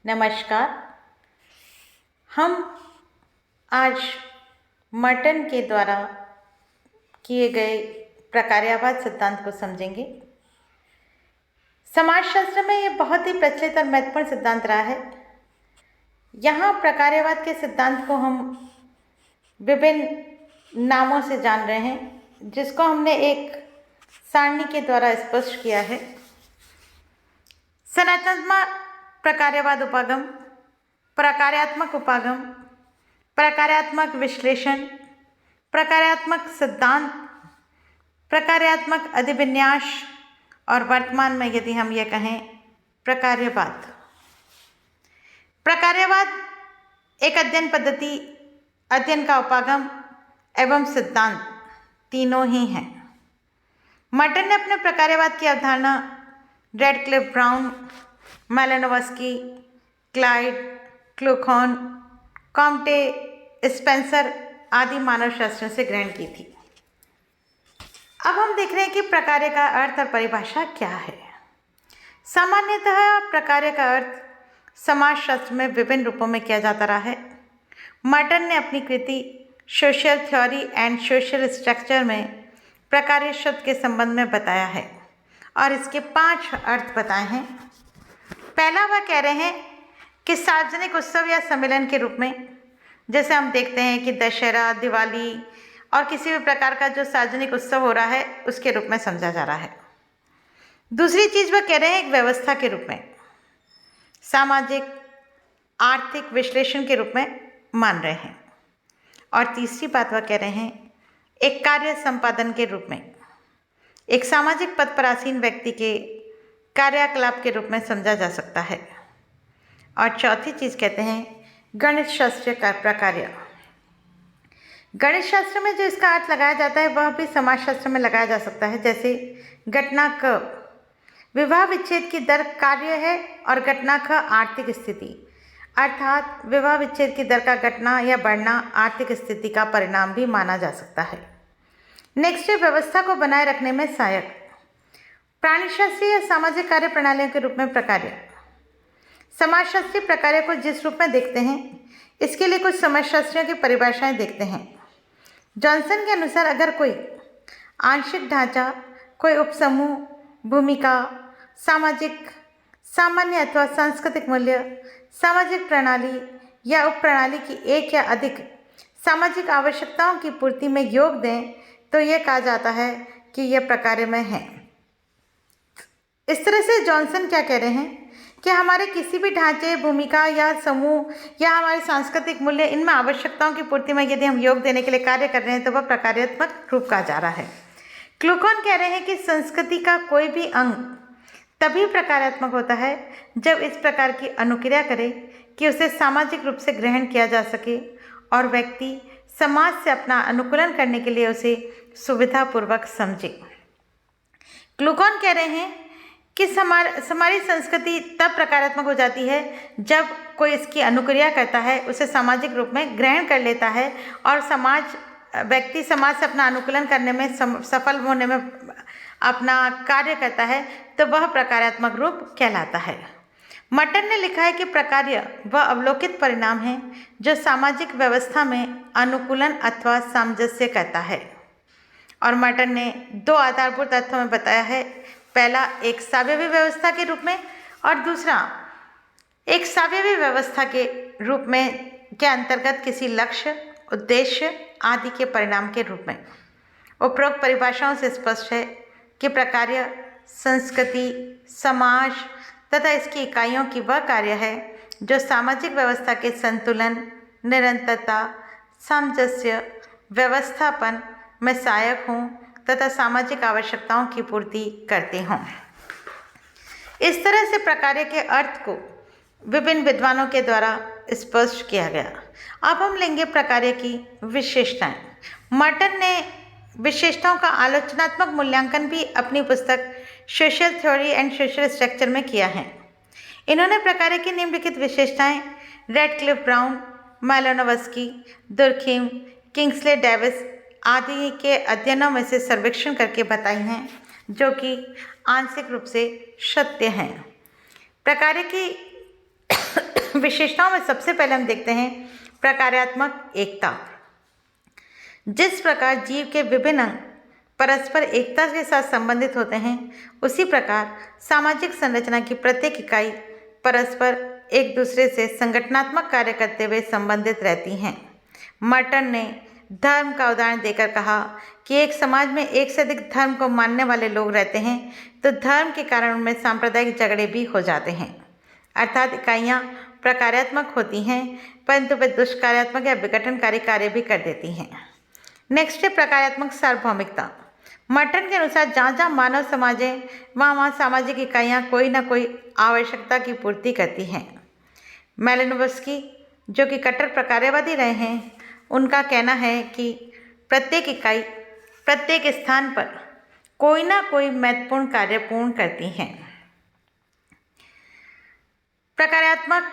नमस्कार। हम आज मर्टन के द्वारा किए गए प्रकार्यवाद सिद्धांत को समझेंगे। समाजशास्त्र में ये बहुत ही प्रचलित और महत्वपूर्ण सिद्धांत रहा है। यहाँ प्रकार्यवाद के सिद्धांत को हम विभिन्न नामों से जान रहे हैं, जिसको हमने एक सारणी के द्वारा स्पष्ट किया है। संरचनात्मक प्रकार्यवाद उपागम, प्रकार्यात्मक उपागम, प्रकार्यात्मक विश्लेषण, प्रकार्यात्मक सिद्धांत, प्रकार्यात्मक अधिविन्यास और वर्तमान में यदि हम ये कहें प्रकार्यवाद। प्रकार्यवाद एक अध्ययन पद्धति, अध्ययन का उपागम एवं सिद्धांत तीनों ही हैं। मर्टन ने अपने प्रकार्यवाद की अवधारणा Radcliffe Brown, Malinowski, Clyde, Kluckhohn, Comte, Spencer आदि मानवशास्त्रियों से ग्रहण की थी। अब हम देख रहे हैं कि प्रकार्य का अर्थ और परिभाषा क्या है। सामान्यतः प्रकार्य का अर्थ समाजशास्त्र में विभिन्न रूपों में किया जाता रहा है। मर्टन ने अपनी कृति social theory and social structure में प्रकार्य शब्द के संबंध में बताया है और इसके 5 अर्थ बताए हैं। पहला वह कह रहे हैं कि सार्वजनिक उत्सव या सम्मेलन के रूप में, जैसे हम देखते हैं कि दशहरा, दिवाली और किसी भी प्रकार का जो सार्वजनिक उत्सव हो रहा है उसके रूप में समझा जा रहा है। दूसरी चीज़ वह कह रहे हैं एक व्यवस्था के रूप में, सामाजिक आर्थिक विश्लेषण के रूप में मान रहे हैं। और तीसरी बात वह कह रहे हैं एक कार्य संपादन के रूप में, एक सामाजिक पद पर आसीन व्यक्ति के कार्यकलाप के रूप में समझा जा सकता है। और चौथी चीज़ कहते हैं गणित शास्त्र का प्रकार्य। गणित शास्त्र में जो इसका अर्थ लगाया जाता है वह भी समाजशास्त्र में लगाया जा सकता है। जैसे घटना क विवाह विच्छेद की दर कार्य है और घटना ख आर्थिक स्थिति, अर्थात विवाह विच्छेद की दर का घटना या बढ़ना आर्थिक स्थिति का परिणाम भी माना जा सकता है। नेक्स्ट है व्यवस्था को बनाए रखने में सहायक, प्राणीशास्त्रीय या सामाजिक कार्य प्रणालियों के रूप में प्रकार्य। समाजशास्त्रीय प्रकार्य को जिस रूप में देखते हैं इसके लिए कुछ समाजशास्त्रियों की परिभाषाएं देखते हैं। जॉनसन के अनुसार अगर कोई आंशिक ढांचा, कोई उपसमूह, भूमिका, सामाजिक, सामान्य अथवा सांस्कृतिक मूल्य, सामाजिक प्रणाली या उप प्रणाली की एक या अधिक सामाजिक आवश्यकताओं की पूर्ति में योग दें तो यह कहा जाता है कि यह प्रकार्य में है। इस तरह से जॉनसन क्या कह रहे हैं कि हमारे किसी भी ढांचे, भूमिका या समूह या हमारे सांस्कृतिक मूल्य, इनमें आवश्यकताओं की पूर्ति में यदि हम योग देने के लिए कार्य कर रहे हैं तो वह प्रकार्यात्मक रूप कहा जा रहा है। क्लूखॉन कह रहे हैं कि संस्कृति का कोई भी अंग तभी प्रकार्यात्मक होता है जब इस प्रकार की अनुक्रिया करे कि उसे सामाजिक रूप से ग्रहण किया जा सके और व्यक्ति समाज से अपना अनुकूलन करने के लिए उसे सुविधापूर्वक समझे। क्लूखॉन कह रहे हैं कि हमारी संस्कृति तब प्रकारात्मक हो जाती है जब कोई इसकी अनुक्रिया करता है, उसे सामाजिक रूप में ग्रहण कर लेता है और व्यक्ति समाज से अपना अनुकूलन करने में सफल होने में अपना कार्य करता है, तो वह प्रकारात्मक रूप कहलाता है। मर्टन ने लिखा है कि प्रकार्य वह अवलोकित परिणाम है जो सामाजिक व्यवस्था में अनुकूलन अथवा सामंजस्य करता है। और मर्टन ने 2 आधारभूत अर्थों में बताया है, पहला एक सावयवी व्यवस्था के रूप में और दूसरा एक सावयवी व्यवस्था के रूप में के अंतर्गत किसी लक्ष्य, उद्देश्य आदि के परिणाम के रूप में। उपरोक्त परिभाषाओं से स्पष्ट है कि प्रकार्य संस्कृति, समाज तथा इसकी इकाइयों की वह कार्य है जो सामाजिक व्यवस्था के संतुलन, निरंतरता, सामंजस्य, व्यवस्थापन में सहायक हों तथा सामाजिक आवश्यकताओं की पूर्ति करते हों। इस तरह से प्रकार्य के अर्थ को विभिन्न विद्वानों के द्वारा स्पष्ट किया गया। अब हम लेंगे प्रकार्य की विशेषताएं। मर्टन ने विशेषताओं का आलोचनात्मक मूल्यांकन भी अपनी पुस्तक social theory and social structure में किया है। इन्होंने प्रकार्य की निम्नलिखित विशेषताएं Radcliffe Brown, Malinowski, Durkheim, Kingsley Davis आदि के अध्ययनों में से सर्वेक्षण करके बताई हैं, जो कि आंशिक रूप से सत्य हैं। प्रकार्य की विशेषताओं में सबसे पहले हम देखते हैं प्रकार्यात्मक एकता। जिस प्रकार जीव के विभिन्न अंग परस्पर एकता के साथ संबंधित होते हैं, उसी प्रकार सामाजिक संरचना की प्रत्येक इकाई परस्पर एक दूसरे से संगठनात्मक कार्य करते हुए संबंधित रहती हैं। मर्टन ने धर्म का उदाहरण देकर कहा कि एक समाज में एक से अधिक धर्म को मानने वाले लोग रहते हैं तो धर्म के कारण उनमें सांप्रदायिक झगड़े भी हो जाते हैं। अर्थात इकाइयाँ प्रकार्यात्मक होती हैं परंतु वे दुष्कार्यात्मक या विघटनकारी कार्य भी कर देती हैं। नेक्स्ट है प्रकार्यात्मक सार्वभौमिकता। मर्टन के अनुसार जहाँ जहाँ मानव समाज है वहाँ सामाजिक इकाइयाँ कोई ना कोई आवश्यकता की पूर्ति करती हैं। मैलिनोवस्की, जो कि कट्टर प्रकार्यवादी रहे हैं, उनका कहना है कि प्रत्येक इकाई प्रत्येक स्थान पर कोई ना कोई महत्वपूर्ण कार्य पूर्ण करती हैं। प्रकार्यात्मक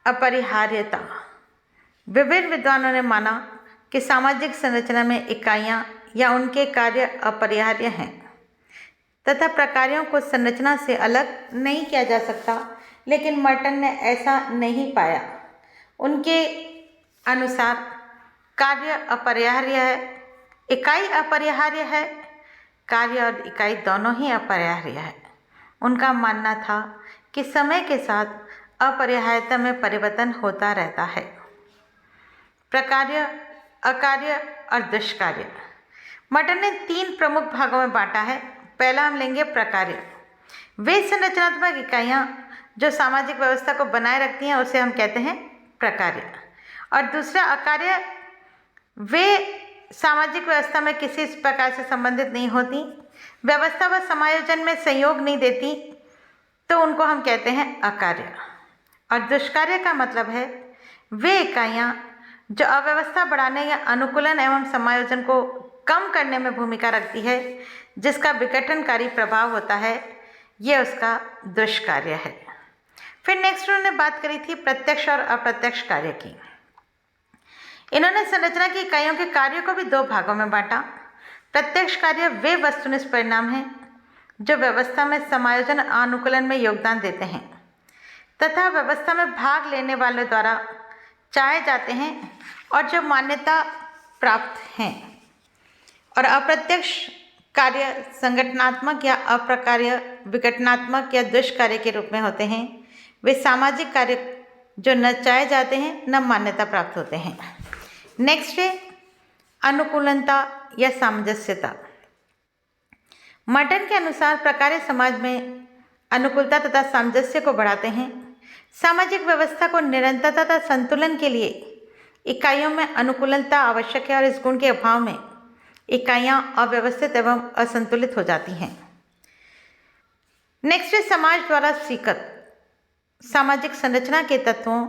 अपरिहार्यता। विभिन्न विद्वानों ने माना कि सामाजिक संरचना में इकाइयाँ या उनके कार्य अपरिहार्य हैं तथा प्रकार्यों को संरचना से अलग नहीं किया जा सकता, लेकिन मर्टन ने ऐसा नहीं पाया। उनके अनुसार कार्य अपरिहार्य है, इकाई अपरिहार्य है, कार्य और इकाई दोनों ही अपरिहार्य है। उनका मानना था कि समय के साथ अपरिहार्यता में परिवर्तन होता रहता है। प्रकार्य, अकार्य और दुष्कार्य। मर्टन ने 3 प्रमुख भागों में बांटा है। पहला हम लेंगे प्रकार्य। वे संरचनात्मक इकाइयाँ जो सामाजिक व्यवस्था को बनाए रखती हैं उसे हम कहते हैं प्रकार्य। और दूसरा अकार्य, वे सामाजिक व्यवस्था में किसी प्रकार से संबंधित नहीं होती, व्यवस्था व समायोजन में सहयोग नहीं देती, तो उनको हम कहते हैं अकार्य। और दुष्कार्य का मतलब है वे इकाइयाँ जो अव्यवस्था बढ़ाने या अनुकूलन एवं समायोजन को कम करने में भूमिका रखती है, जिसका विघटनकारी प्रभाव होता है, ये उसका दुष्कार्य है। फिर नेक्स्ट उन्होंने बात करी थी प्रत्यक्ष और अप्रत्यक्ष कार्य की। इन्होंने संरचना की इकाइयों के कार्यों को भी 2 भागों में बांटा। प्रत्यक्ष कार्य वे वस्तुनिष्ठ परिणाम हैं जो व्यवस्था में समायोजन अनुकूलन में योगदान देते हैं तथा व्यवस्था में भाग लेने वालों द्वारा चाहे जाते हैं और जो मान्यता प्राप्त हैं। और अप्रत्यक्ष कार्य संगठनात्मक या अप्रकार्य, विघटनात्मक या दुष्कार्य के रूप में होते हैं। वे सामाजिक कार्य जो न चाहे जाते हैं न मान्यता प्राप्त होते हैं। नेक्स्ट है अनुकूलनता या सामंजस्यता। मर्टन के अनुसार प्रकार्य समाज में अनुकूलता तथा सामंजस्य को बढ़ाते हैं। सामाजिक व्यवस्था को निरंतरता तथा संतुलन के लिए इकाइयों में अनुकूलनता आवश्यक है और इस गुण के अभाव में इकाइयाँ अव्यवस्थित एवं असंतुलित हो जाती हैं। नेक्स्ट है समाज द्वारा स्वीकृत। सामाजिक संरचना के तत्वों,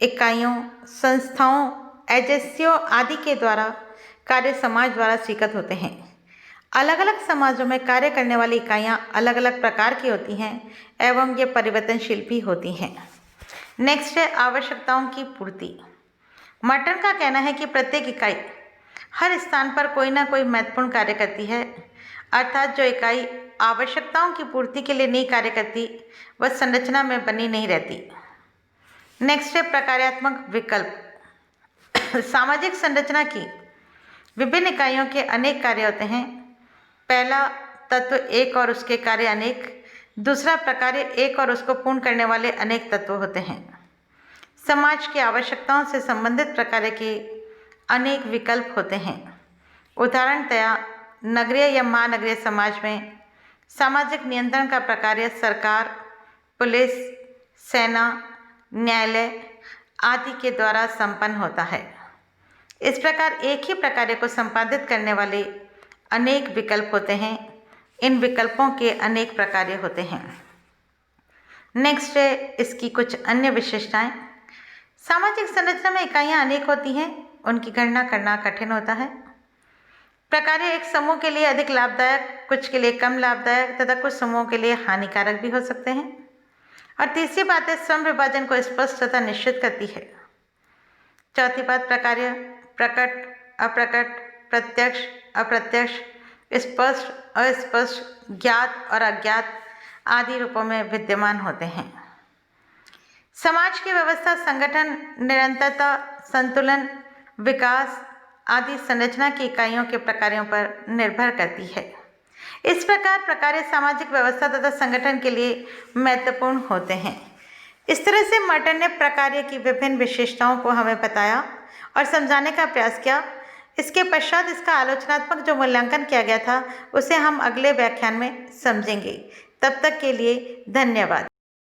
इकाइयों, संस्थाओं, एजेंसियों आदि के द्वारा कार्य समाज द्वारा स्वीकृत होते हैं। अलग अलग समाजों में कार्य करने वाली इकाइयाँ अलग अलग प्रकार की होती हैं एवं ये परिवर्तनशील भी होती हैं। नेक्स्ट है आवश्यकताओं की पूर्ति। मर्टन का कहना है कि प्रत्येक इकाई हर स्थान पर कोई ना कोई महत्वपूर्ण कार्य करती है, अर्थात जो इकाई आवश्यकताओं की पूर्ति के लिए नहीं कार्य करती वह संरचना में बनी नहीं रहती। नेक्स्ट है प्रकार्यात्मक विकल्प। सामाजिक संरचना की विभिन्न इकाइयों के अनेक कार्य होते हैं। पहला तत्व एक और उसके कार्य अनेक, दूसरा प्रकार्य एक और उसको पूर्ण करने वाले अनेक तत्व होते हैं। समाज की आवश्यकताओं से संबंधित प्रकार्य के अनेक विकल्प होते हैं। उदाहरणतया नगरीय या महानगरीय समाज में सामाजिक नियंत्रण का प्रकार्य सरकार, पुलिस, सेना, न्यायालय आदि के द्वारा संपन्न होता है। इस प्रकार एक ही प्रकार्य को संपादित करने वाले अनेक विकल्प होते हैं। इन विकल्पों के अनेक प्रकार्य होते हैं। नेक्स्ट है इसकी कुछ अन्य विशेषताएं। सामाजिक संरचना में इकाइयाँ अनेक होती हैं, उनकी गणना करना कठिन होता है। प्रकार्य एक समूह के लिए अधिक लाभदायक, कुछ के लिए कम लाभदायक तथा कुछ समूहों के लिए हानिकारक भी हो सकते हैं। और तीसरी बात है श्रम विभाजन को स्पष्ट तथा निश्चित करती है। चौथी बात प्रकार्य प्रकट, अप्रकट, प्रत्यक्ष, अप्रत्यक्ष, स्पष्ट, अस्पष्ट, ज्ञात और अज्ञात आदि रूपों में विद्यमान होते हैं। समाज की व्यवस्था, संगठन, निरंतरता, संतुलन, विकास आदि संरचना की इकाइयों के प्रकारों पर निर्भर करती है। इस प्रकार प्रकार्य सामाजिक व्यवस्था तथा संगठन के लिए महत्वपूर्ण होते हैं। इस तरह से मर्टन ने प्रकार्य की विभिन्न विशेषताओं को हमें बताया और समझाने का प्रयास किया। इसके पश्चात इसका आलोचनात्मक जो मूल्यांकन किया गया था उसे हम अगले व्याख्यान में समझेंगे। तब तक के लिए धन्यवाद।